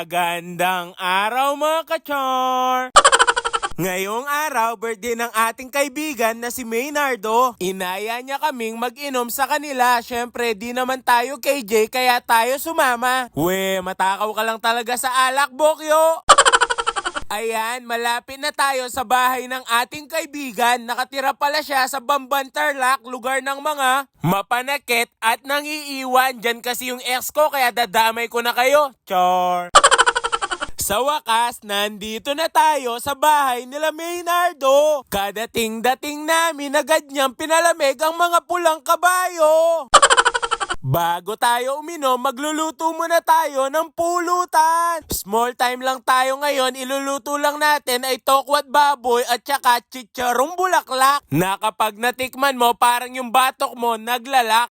Magandang araw mga kachar! Ngayong araw, birthday ng ating kaibigan na si Maynardo. Inaya niya kaming mag-inom sa kanila. Syempre, di naman tayo KJ kaya tayo sumama. We, matakaw ka lang talaga sa alak, Bokyo! Ayan, malapit na tayo sa bahay ng ating kaibigan. Nakatira pala siya sa Bamban Tarlac, lugar ng mga mapanakit at nangiiwan. Diyan kasi yung ex ko kaya dadamay ko na kayo. Char! Sa wakas, nandito na tayo sa bahay nila Maynardo. Kadating-dating namin agad niyang pinalamig ang mga pulang kabayo. Bago tayo uminom, magluluto muna tayo ng pulutan. Small time lang tayo ngayon, iluluto lang natin ay tokwat baboy at saka chicharong bulaklak. Na kapag natikman mo, parang yung batok mo naglalak.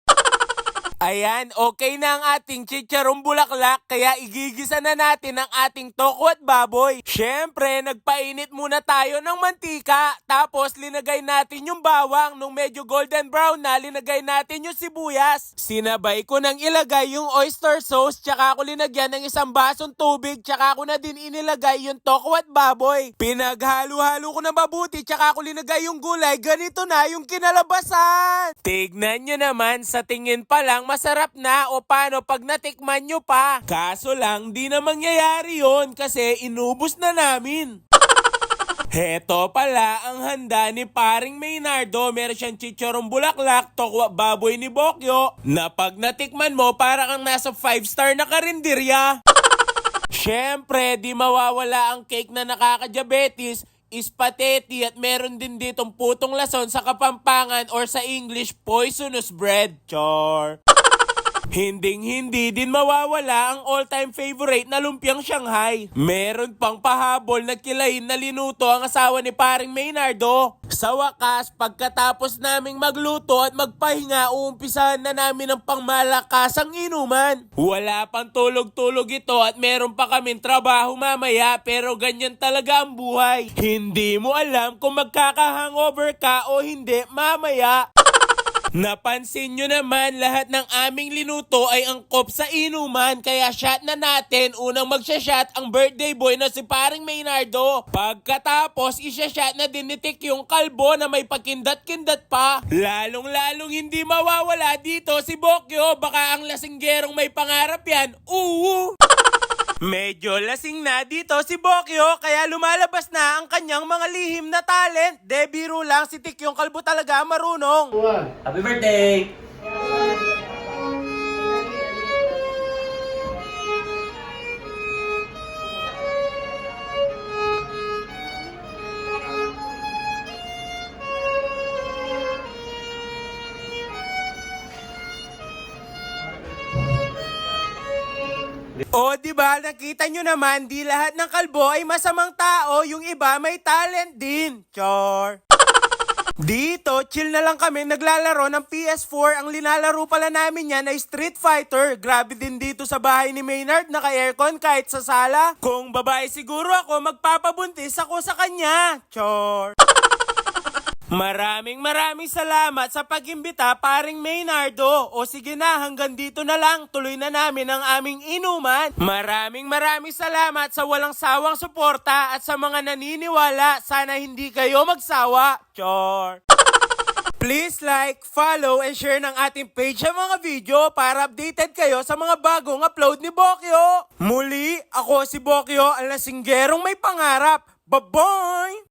Ayan, okay na ang ating chicharong bulaklak kaya igigisa na natin ang ating tokwat baboy. Syempre, nagpainit muna tayo ng mantika. Tapos linagay natin yung bawang. Nung medyo golden brown na, linagay natin yung sibuyas. Sinabay ko nang ilagay yung oyster sauce. Tsaka ako linagyan ng isang basong tubig. Tsaka ako na din inilagay yung tokwat baboy. Pinaghalo-halo ko na mabuti. Tsaka ako linagay yung gulay. Ganito na yung kinalabasan. Tignan nyo naman, sa tingin pa lang masarap na o paano pag natikman nyo pa. Kaso lang, di na mangyayari yon kasi inubos na namin. Heto pala ang handa ni paring Maynardo. Meron siyang chicharong bulaklak, tokwa baboy ni Bokyo, na pag natikman mo para kang nasa 5-star na karinderya. Syempre, di mawawala ang cake na nakaka-diabetes, spaghetti at meron din ditong putong lason sa Kapampangan or sa English, poisonous bread. Char! Hinding-hindi din mawawala ang all-time favorite na lumpiang Shanghai. Meron pang pahabol na kilahin na linuto ang asawa ni paring Maynardo. Sa wakas, pagkatapos naming magluto at magpahinga, uumpisahan na namin ang pangmalakasang inuman. Wala pang tulog-tulog ito at meron pa kaming trabaho mamaya, pero ganyan talaga ang buhay. Hindi mo alam kung magkaka-hangover ka o hindi mamaya. Napansin nyo naman, lahat ng aming linuto ay angkop sa inuman, kaya shot na natin. Unang magsha-shot ang birthday boy na si paring Maynardo. Pagkatapos, isya-shot na din ni Tik yung kalbo na may pakindat-kindat pa. Lalong-lalong hindi mawawala dito si Bokyo. Baka ang lasinggerong may pangarap yan. Medyo lasing na dito si Bokyo kaya lumalabas na ang kanyang mga lihim na talent. De, biro lang, si Tik yung kalbo talaga marunong. Happy birthday! O, diba, nakita nyo naman, di lahat ng kalbo ay masamang tao, yung iba may talent din. Char! Dito, chill na lang kami naglalaro ng PS4. Ang linalaro pala namin yan ay Street Fighter. Grabe din dito sa bahay ni Maynard, naka-aircon kahit sa sala. Kung babae siguro ako, magpapabuntis ako sa kanya. Char! Maraming salamat sa pag-imbita paring Maynardo. O sige na, hanggang dito na lang. Tuloy na namin ang aming inuman. Maraming salamat sa walang sawang suporta at sa mga naniniwala. Sana hindi kayo magsawa. Char! Please like, follow, and share ng ating page sa mga video para updated kayo sa mga bagong upload ni Bokyo. Muli, ako si Bokyo, ang lasinggerong may pangarap. Bye-bye!